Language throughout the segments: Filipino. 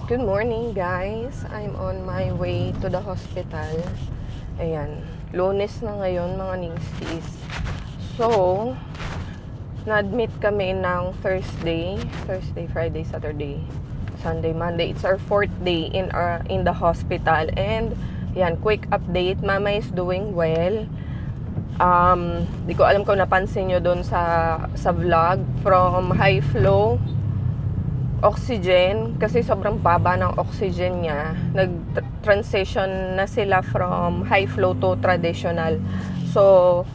Good morning guys, I'm on my way to the hospital. Ayan, Lunes na ngayon mga ningstis. So, na-admit kami ng Thursday, Friday, Saturday, Sunday, Monday. It's our 4th day in the hospital. And yan, quick update, mama is doing well. Di ko alam kung napansin nyo doon sa vlog, from high flow oxygen, kasi sobrang baba ng oxygen niya, nag-transition na sila from high flow to traditional. So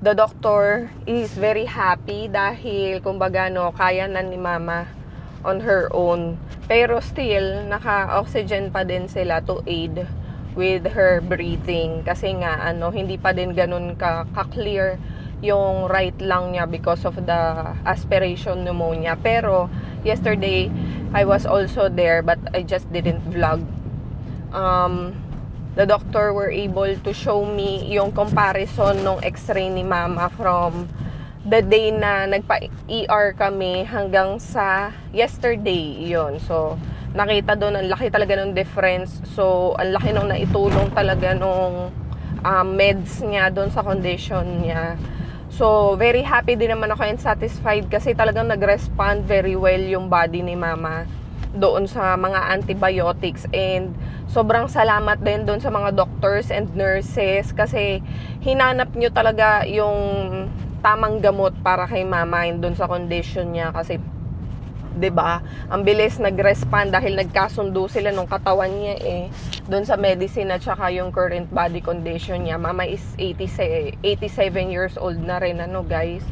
the doctor is very happy dahil kumbaga kaya na ni mama on her own, pero still naka-oxygen pa din sila to aid with her breathing, kasi nga hindi pa din ganun ka-clear yung right lung niya because of the aspiration pneumonia. Pero yesterday I was also there but I just didn't vlog. The doctor were able to show me yung comparison ng x-ray ni mama from the day na nagpa-ER kami hanggang sa yesterday yon. So nakita doon, ang laki talaga ng difference. So ang laki nung naitulong talaga nung meds niya doon sa condition niya. So, very happy din naman ako and satisfied kasi talagang nag-respond very well yung body ni mama doon sa mga antibiotics. And sobrang salamat din doon sa mga doctors and nurses kasi hinanap nyo talaga yung tamang gamot para kay mama doon sa condition niya. Kasi 'di ba? Ang bilis nag-respond dahil nagkasundo sila nung katawan niya doon sa medicine at saka yung current body condition niya. Mama is 87 years old na rin guys.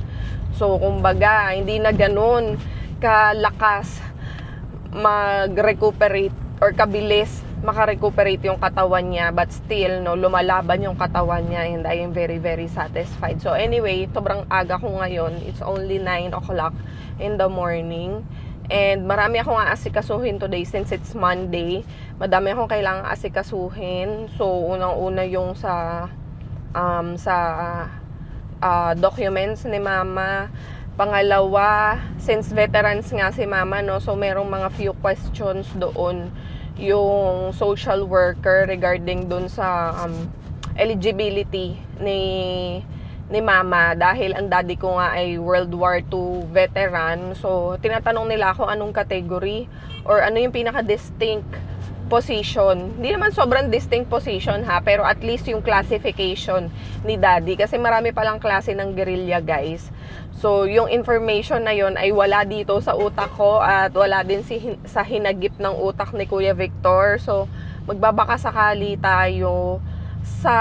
So kumbaga, hindi na ganoon kalakas mag-recuperate or kabilis makarecuperate yung katawan niya, but still lumalaban yung katawan niya, and I am very very satisfied. So anyway, sobrang aga ko ngayon. It's only 9 o'clock in the morning. And marami akong aasikasuhin today since it's Monday. Madami akong kailangang asikasuhin. So unang-una yung sa documents ni mama. Pangalawa, since veterans nga si mama, so merong mga few questions doon yung social worker regarding doon sa eligibility ni mama, dahil ang daddy ko nga ay World War II veteran. So tinatanong nila ako anong category or ano yung pinaka-distinct position. Hindi naman sobrang distinct position pero at least yung classification ni daddy, kasi marami palang klase ng guerrilla guys. So yung information na yon ay wala dito sa utak ko at wala din sa hinagip ng utak ni Kuya Victor. So magbabaka sakali tayo sa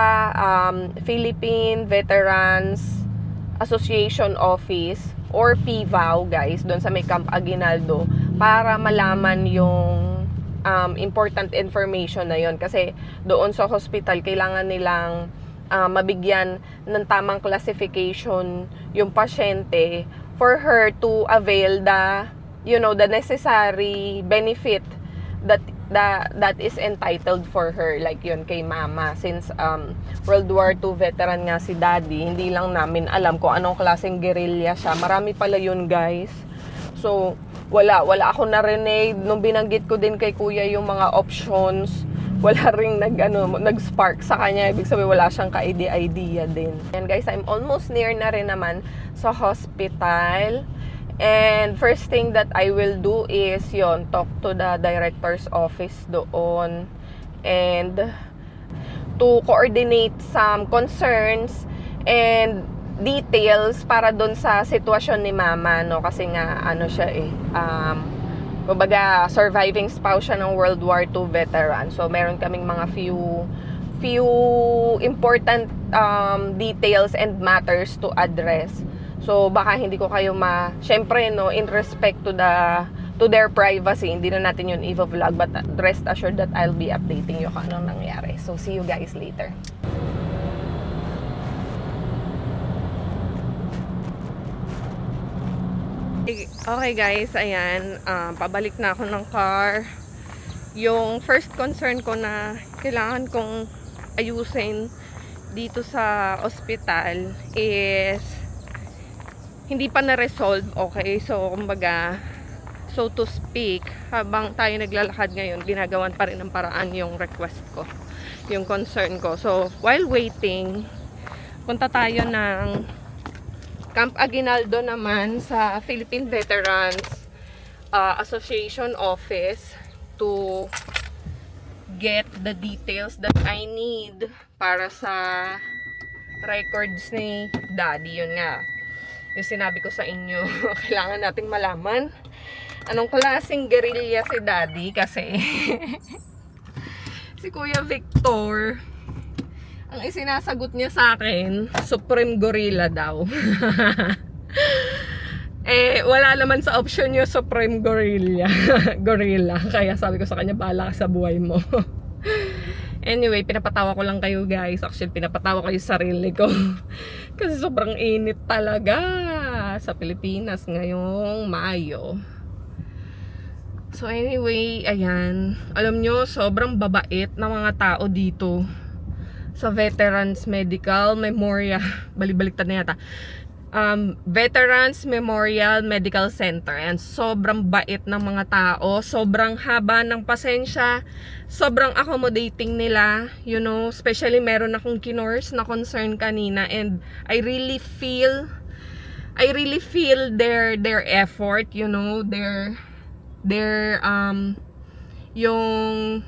Philippine Veterans Association Office or PVAO guys, doon sa may Camp Aguinaldo, para malaman yung important information na yon. Kasi doon sa hospital kailangan nilang mabigyan ng tamang classification yung pasyente for her to avail the necessary benefit that is entitled for her, like yun kay mama. Since World War II veteran nga si daddy, hindi lang namin alam kung anong klaseng guerrilla siya. Marami pala yun guys. So wala ako narinig nung binanggit ko din kay kuya yung mga options. Wala ring nag-spark sa kanya. Ibig sabihin wala siyang ka-idea din. And guys, I'm almost near na rin naman sa hospital. And first thing that I will do is talk to the director's office doon and to coordinate some concerns and details para doon sa sitwasyon ni mama, kasi nga siya kumbaga surviving spouse siya ng World War II veteran. So meron kaming mga few important details and matters to address. So baka hindi ko kayo syempre in respect to their privacy, hindi na natin yun i-vlog, but rest assured that I'll be updating you kung anong nangyari. So see you guys later. Okay guys, ayan, pabalik na ako ng car. Yung first concern ko na kailangan kong ayusin dito sa ospital is hindi pa na-resolve. Okay, so kumbaga So to speak, habang tayo naglalakad ngayon, ginagawan pa rin ng paraan yung request ko, yung concern ko. So while waiting, punta tayo ng Camp Aguinaldo naman sa Philippine Veterans Association office to get the details that I need para sa records ni Daddy. Yun nga, yung sinabi ko sa inyo, kailangan nating malaman anong klaseng guerrilla si Daddy kasi si Kuya Victor, ang isinasagot niya sa akin, Supreme Gorilla daw. Wala naman sa option yung Supreme Gorilla. Gorilla. Kaya sabi ko sa kanya, bahala ka sa buhay mo. Anyway, pinapatawa ko lang kayo guys. Actually, pinapatawa ko yung sarili ko. Kasi sobrang init talaga sa Pilipinas ngayong Mayo. So anyway, ayan. Alam nyo, sobrang babait ng mga tao dito sa Veterans Medical Memorial. Balik-baliktad na yata. Veterans Memorial Medical Center. And sobrang bait ng mga tao. Sobrang haba ng pasensya. Sobrang accommodating nila. You know, especially meron akong kinurse na concern kanina. And I really feel their effort, you know, their yung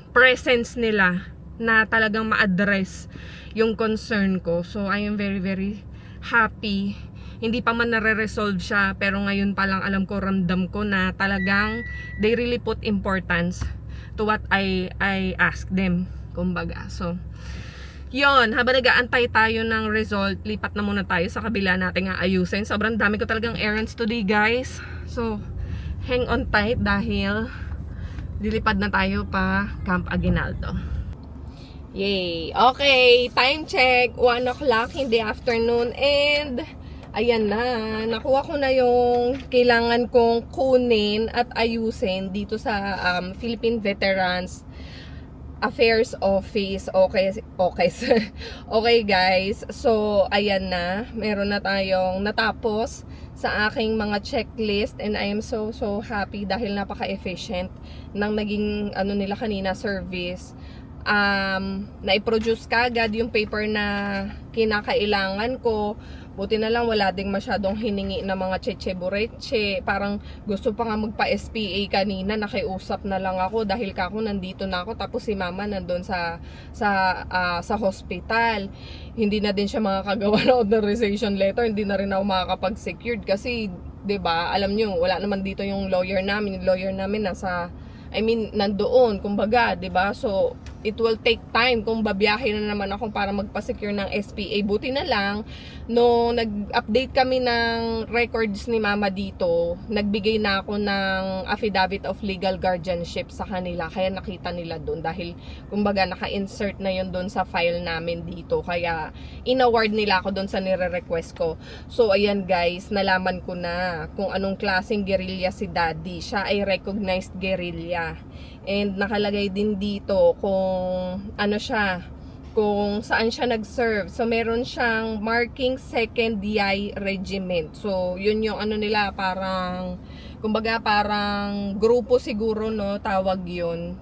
presence nila na talagang ma-address yung concern ko. So I am very very happy. Hindi pa man nare-resolve siya, pero ngayon pa lang alam ko, ramdam ko na talagang they really put importance to what I asked them, kumbaga. So yon, habang nag-aantay tayo ng result, lipat na muna tayo sa kabila natin aayusin. Sobrang dami ko talagang errands today guys. So hang on tight dahil dilipad na tayo pa Camp Aguinaldo. Yay! Okay, time check, 1 o'clock in the afternoon and ayan na, nakuha ko na yung kailangan kong kunin at ayusin dito sa Philippine Veterans Affairs Office. Okay guys, so ayan na, meron na tayong natapos sa aking mga checklist and I am so happy dahil napaka-efficient ng naging ano nila kanina service. Na-produce kagad yung paper na kinakailangan ko. Buti na lang wala ding masyadong hiningi na mga cheche-bureche. Parang gusto pa nga magpa-SPA kanina, nakiusap na lang ako dahil kako nandito na ako, tapos si mama nandun sa hospital. Hindi na din siya makakagawa ng authorization letter, hindi na rin ako makakapag-secured kasi 'di ba? Alam niyo, wala naman dito yung lawyer namin. Yung lawyer namin nandoon, kumbaga, 'di ba? So it will take time kung babiyahe na naman ako para magpa-secure ng SPA. Buti na lang, no nag-update kami ng records ni mama dito, nagbigay na ako ng affidavit of legal guardianship sa kanila. Kaya nakita nila doon dahil, kumbaga, naka-insert na yun doon sa file namin dito. Kaya in-award nila ako doon sa nire-request ko. So ayan guys, nalaman ko na kung anong klaseng guerrilla si Daddy. Siya ay recognized guerrilla. And nakalagay din dito kung ano siya, kung saan siya nag-serve. So meron siyang marking 2nd DI Regiment. So yun yung ano nila, parang kumbaga parang grupo siguro, no, tawag yun.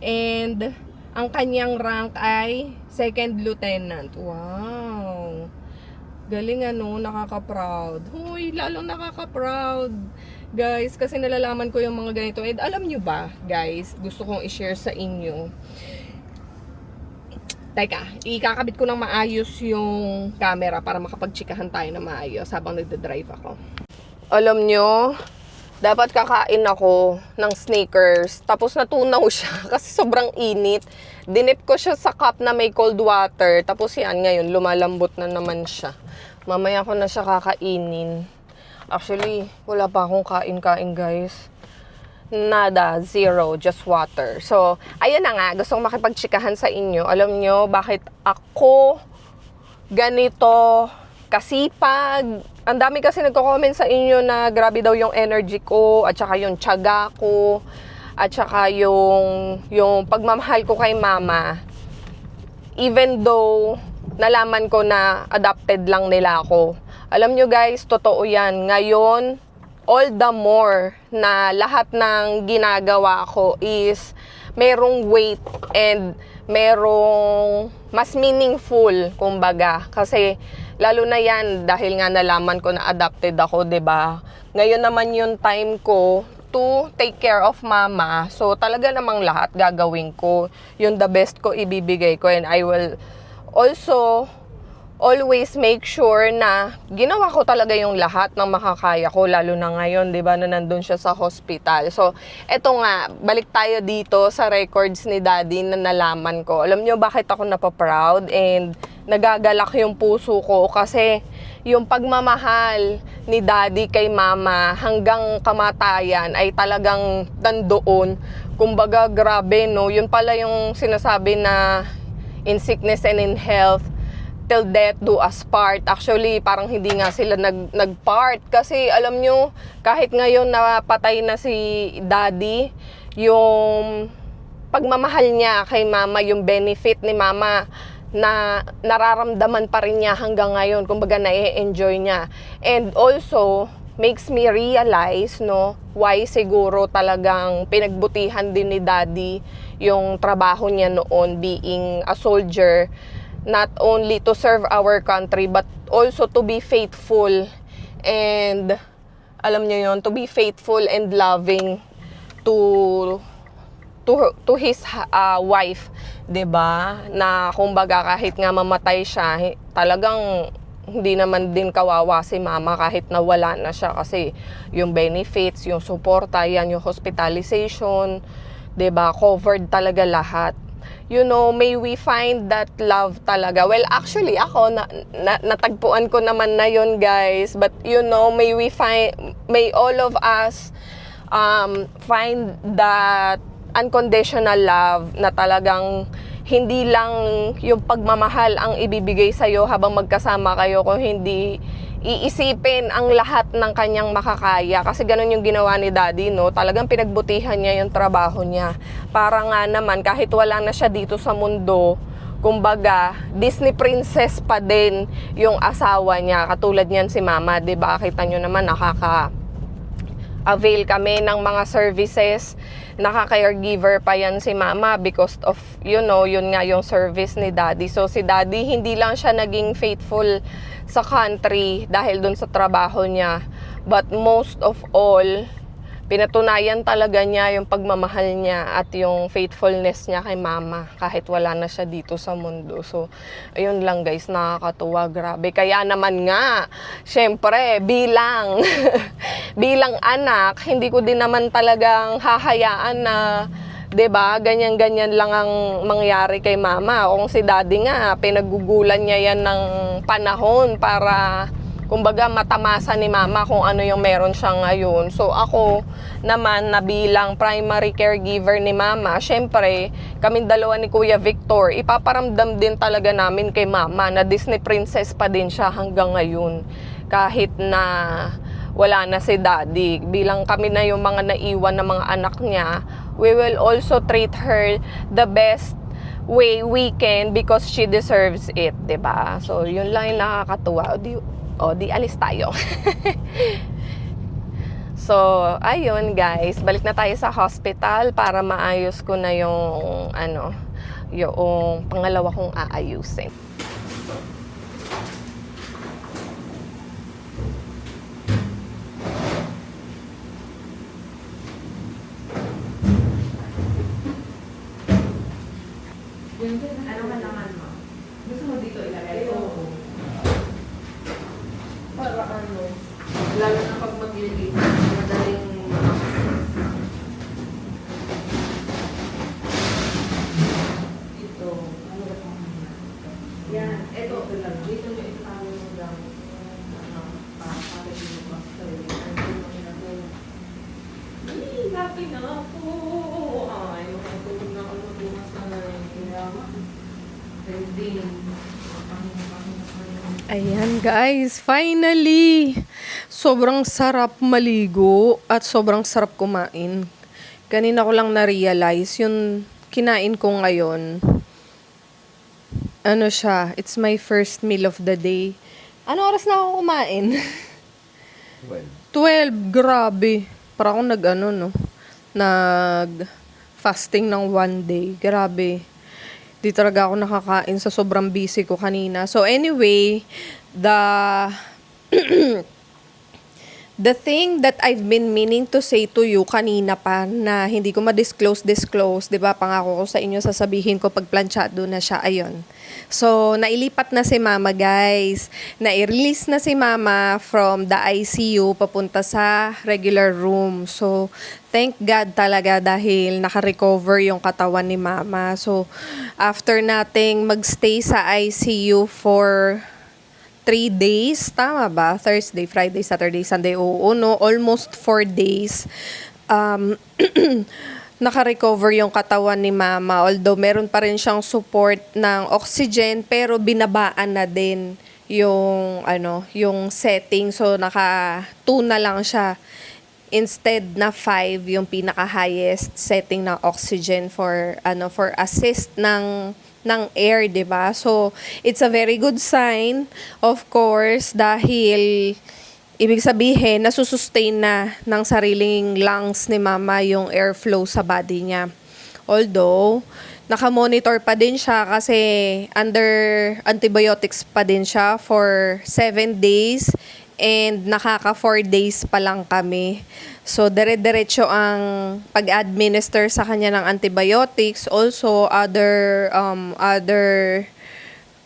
And ang kanyang rank ay 2nd Lieutenant. Wow, galing, ano, nakaka-proud. Huy, lalong nakaka-proud guys, kasi nalalaman ko yung mga ganito. And alam nyo ba guys, gusto kong i-share sa inyo. Teka, ikakabit ko ng maayos yung camera para makapagtsikahan tayo na maayos habang nagdadrive ako. Alam nyo, dapat kakain ako ng Snickers, tapos natunaw siya kasi sobrang init. Dinip ko siya sa cup na may cold water, tapos yan, ngayon lumalambot na naman siya. Mamaya ko na siya kakainin. Actually, wala pa akong kain-kain guys. Nada, zero, just water. So, ayun na nga, gusto kong makipagtsikahan sa inyo. Alam nyo, bakit ako ganito kasipag? Ang dami kasi nagko-comment sa inyo na grabe daw yung energy ko, at saka yung tiyaga ko, at saka yung pagmamahal ko kay mama. Even though nalaman ko na adopted lang nila ako. Alam nyo guys, totoo yan. Ngayon, all the more na lahat ng ginagawa ko is merong weight and merong mas meaningful, kumbaga. Kasi lalo na yan dahil nga nalaman ko na adopted ako, 'di ba? Ngayon naman yung time ko to take care of mama. So talaga namang lahat gagawin ko. Yung the best ko ibibigay ko, and I will also always make sure na ginawa ko talaga yung lahat ng makakaya ko, lalo na ngayon, 'di ba, na nandun siya sa hospital. So, eto nga, balik tayo dito sa records ni Daddy na nalaman ko. Alam nyo bakit ako napaproud and nagagalak yung puso ko? Kasi yung pagmamahal ni Daddy kay Mama hanggang kamatayan ay talagang nandoon. Kumbaga, grabe, no? Yun pala yung sinasabi na in sickness and in health, till death do us part. Actually, parang hindi nga sila nag-part. Kasi alam nyo, kahit ngayon napatay na si Daddy, yung pagmamahal niya kay Mama, yung benefit ni Mama, na nararamdaman pa rin niya hanggang ngayon. Kumbaga, na-enjoy niya. And also, makes me realize, no, why siguro talagang pinagbutihan din ni Daddy yung trabaho niya noon, being a soldier, not only to serve our country but also to be faithful, and alam niyo yon, to be faithful and loving to his wife, 'di ba? Na kumbaga kahit nga mamatay siya, talagang hindi naman din kawawa si Mama kahit na wala na siya, kasi yung benefits, yung suporta, yan, yung hospitalization, 'di ba? Covered talaga lahat. You know, may we find that love talaga. Well, actually, ako, natagpuan ko naman na yun, guys. But, you know, may all of us find that unconditional love na talagang hindi lang yung pagmamahal ang ibibigay sa'yo habang magkasama kayo, kung hindi iisipin ang lahat ng kanyang makakaya. Kasi ganun yung ginawa ni Daddy, no? Talagang pinagbutihan niya yung trabaho niya. Para nga naman, kahit wala na siya dito sa mundo, kumbaga, Disney princess pa din yung asawa niya. Katulad niyan si Mama, 'di ba? Kita nyo naman, avail kami ng mga services, nakaka-caregiver pa yan si Mama because of, you know, yun nga yung service ni Daddy. So si Daddy, hindi lang siya naging faithful sa country dahil dun sa trabaho niya, but most of all, pinatunayan talaga niya yung pagmamahal niya at yung faithfulness niya kay Mama kahit wala na siya dito sa mundo. So, ayun lang, guys, nakakatuwa, grabe. Kaya naman nga, syempre, bilang bilang anak, hindi ko din naman talagang hahayaan na, 'di ba, ganyan-ganyan lang ang mangyari kay Mama. Kung si Daddy nga, pinagugulan niya yan ng panahon para, kumbaga, matamasa ni Mama kung ano yung meron siya ngayon. So ako naman, na bilang primary caregiver ni Mama, syempre, kaming dalawa ni Kuya Victor, ipaparamdam din talaga namin kay Mama na Disney princess pa din siya hanggang ngayon. Kahit na wala na si Daddy, bilang kami na yung mga naiwan na mga anak niya, we will also treat her the best way we can because she deserves it, 'di ba? So yun lang yung nakakatuwa. Di alis tayo. So, ayun, guys, balik na tayo sa hospital para maayos ko na yung yung pangalawa kong aayusin. Ano man naman mo? Gusto mo dito ilagay? Oo. Para ano, lalo na pag maglilinis, madaling ito, ano ba ito? Yan, ito lang. Dito nyo italo mo lang. Para yung master. Ay, happy na ako. Ay, makatulog na ako magbumas na ngayon. Kaya trending. Ayan, guys, finally, sobrang sarap maligo at sobrang sarap kumain. Kanina ko lang na-realize yung kinain ko ngayon. Ano siya, it's my first meal of the day. Ano oras na ako kumain? 12, grabe. Para akong nag fasting ng 1 day. Grabe. Di talaga ako nakakain sa sobrang busy ko kanina. So anyway, the the thing that I've been meaning to say to you kanina pa na hindi ko ma-disclose, 'di ba? Pangako ko sa inyo sasabihin ko pag planchado na siya, ayun. So, nailipat na si Mama, guys. Na-release na si Mama from the ICU papunta sa regular room. So, thank God talaga dahil naka-recover yung katawan ni Mama. So, after nating magstay sa ICU for 3 days, tama ba? Thursday, Friday, Saturday, Sunday, oo, no? Almost 4 days. Um, naka-recover yung katawan ni Mama. Although, meron pa rin siyang support ng oxygen, pero binabaan na din yung setting. So, naka 2 na lang siya. Instead na 5 yung pinaka-highest setting ng oxygen for assist ng air, 'di ba? So, it's a very good sign, of course, dahil ibig sabihin nasusustain na ng sariling lungs ni Mama yung airflow sa body niya. Although, naka-monitor pa din siya kasi under antibiotics pa din siya for 7 days and nakaka 4 days pa lang kami. So, dire-diretso ang pag-administer sa kanya ng antibiotics. Also, other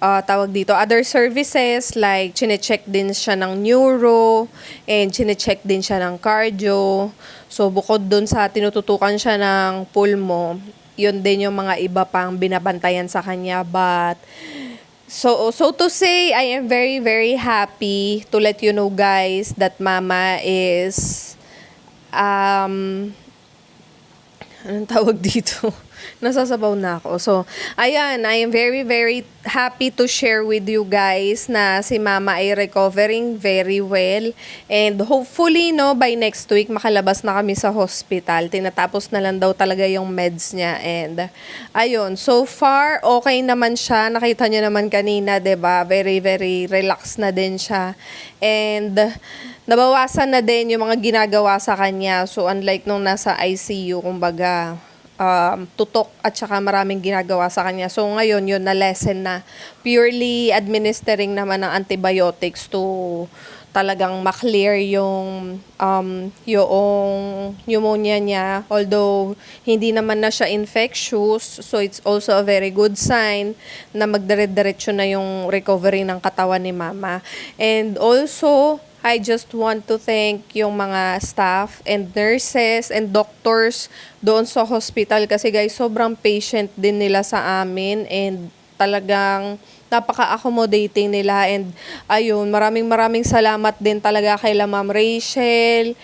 other services like chine-check din siya ng neuro and chine-check din siya ng cardio. So, bukod dun sa tinututukan siya ng pulmo, yun din yung mga iba pang binabantayan sa kanya. But, so to say, I am very, very happy to let you know, guys, that Mama is anong tawag dito? Nasasabaw na ako. So, ayan, I am very, very happy to share with you guys na si Mama ay recovering very well. And hopefully, no, by next week, makalabas na kami sa hospital. Tinatapos na lang daw talaga yung meds niya. And, ayun, so far, okay naman siya. Nakita niyo naman kanina, 'di ba? Very, very relaxed na din siya. And, nabawasan na din yung mga ginagawa sa kanya. So, unlike nung nasa ICU, kumbaga, tutok at saka maraming ginagawa sa kanya. So, ngayon, yun na lesson na purely administering naman ng antibiotics to talagang maklear yung pneumonia niya. Although, hindi naman na siya infectious. So, it's also a very good sign na magdire-diretso na yung recovery ng katawan ni Mama. And also, I just want to thank yung mga staff and nurses and doctors doon sa hospital kasi guys, sobrang patient din nila sa amin and talagang napaka-accommodating nila and ayun, maraming salamat din talaga kay Ma'am Rachel,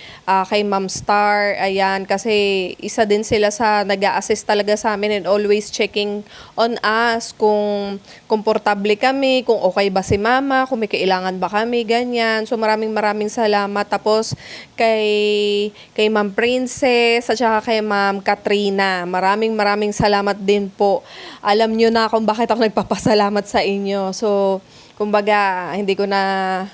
kay Ma'am Star, ayan, kasi isa din sila sa nag-a-assist talaga sa amin and always checking on us kung komportable kami, kung okay ba si Mama, kung may kailangan ba kami, ganyan. So maraming salamat. Tapos kay Ma'am Princess at saka kay Ma'am Katrina, maraming salamat din po. Alam nyo na kung bakit ako nagpapasalamat sa inyo. So, kumbaga, hindi ko na,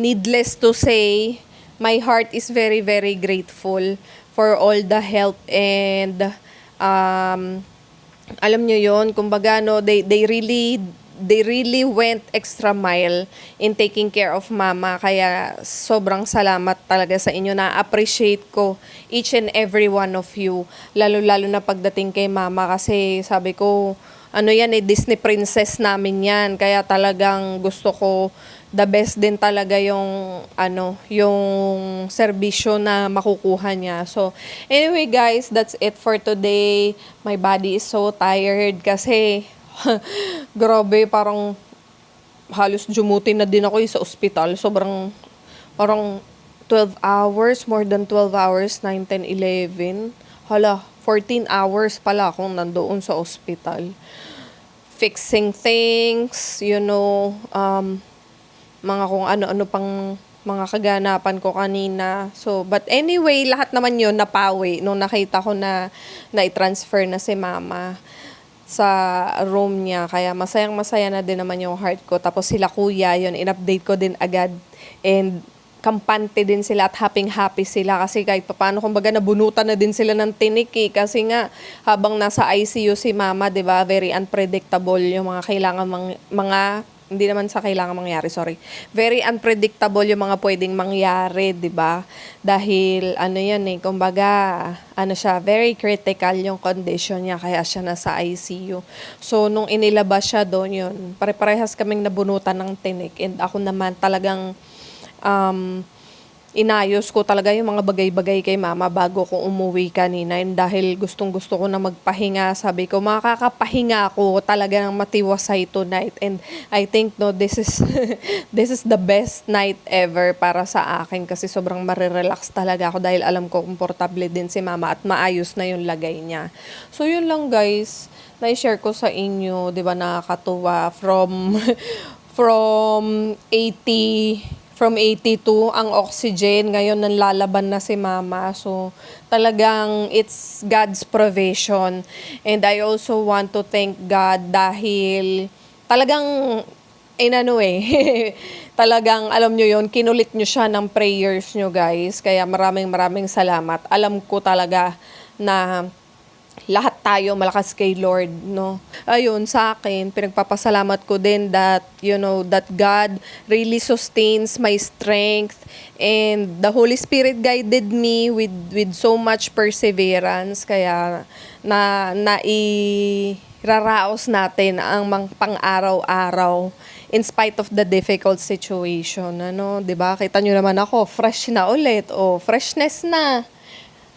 needless to say, my heart is very, very grateful for all the help and, alam nyo yon, kumbaga, no, they really went extra mile in taking care of Mama. Kaya sobrang salamat talaga sa inyo. Na-appreciate ko each and every one of you. Lalo na pagdating kay Mama kasi sabi ko, Disney princess namin yan. Kaya talagang gusto ko the best din talaga yung serbisyo na makukuha niya. So, anyway guys, that's it for today. My body is so tired kasi grabe, parang halos jumutin na din ako sa ospital. Parang 12 hours, more than 12 hours, 9, 10, 11. Hala, 14 hours pala akong nandoon sa ospital. Fixing things, mga kung ano-ano pang mga kaganapan ko kanina. So, but anyway, lahat naman yun napawi nung nakita ko na i-transfer na si Mama sa room niya. Kaya masayang-masaya na din naman yung heart ko. Tapos sila kuya, yun, in-update ko din agad. And kampante din sila at happy sila kasi kahit papaano kumbaga nabunutan na din sila ng tinik eh. Kasi nga habang nasa ICU si mama, 'di ba, very unpredictable yung mga kailangan mga hindi naman sa kailangan mangyari, sorry. Very unpredictable yung mga pwedeng mangyari, 'di ba? Dahil ano 'yan eh, kumbaga ano siya, very critical yung condition niya kaya siya nasa ICU. So nung inilabas siya doon, yun, pare-parehas kaming nabunutan ng tinik and ako naman talagang inayos ko talaga yung mga bagay-bagay kay mama bago ko umuwi kanina. And dahil gustong-gusto ko na magpahinga, sabi ko, makakapahinga ako talaga ng matiwasay tonight. And I think, no, this is this is the best night ever para sa akin kasi sobrang marirelax talaga ako dahil alam ko komportable din si mama at maayos na yung lagay niya. So, yun lang guys, na-share ko sa inyo, di ba, nakakatuwa from 82 ang oxygen. Ngayon, nanlalaban na si mama. So, talagang it's God's provision. And I also want to thank God dahil talagang, talagang, alam nyo yon, kinulit nyo siya ng prayers nyo, guys. Kaya maraming salamat. Alam ko talaga na lahat tayo malakas kay Lord, no? Ayun, sa akin, pinagpapasalamat ko din that, that God really sustains my strength and the Holy Spirit guided me with so much perseverance. Kaya, iraraos natin ang pang-araw-araw in spite of the difficult situation, ano? 'Di ba? Kita nyo naman ako, fresh na ulit, freshness na.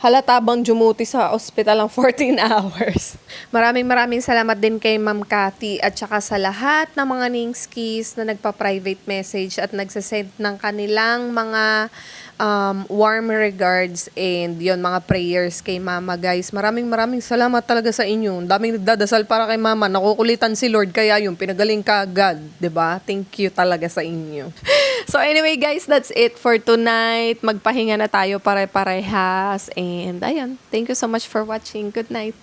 Halata bang dumuti sa ospital ng 14 hours. Maraming salamat din kay Ma'am Cathy at saka sa lahat ng mga Ningskis na nagpa-private message at nagsasend ng kanilang mga warm regards and yon mga prayers kay Mama, guys. Maraming salamat talaga sa inyo. Daming nagdadasal para kay Mama. Nakukulitan si Lord kaya yung pinagaling ka agad, 'di ba? Thank you talaga sa inyo. So anyway guys, that's it for tonight. Magpahinga na tayo pare-parehas and ayun. Thank you so much for watching. Good night.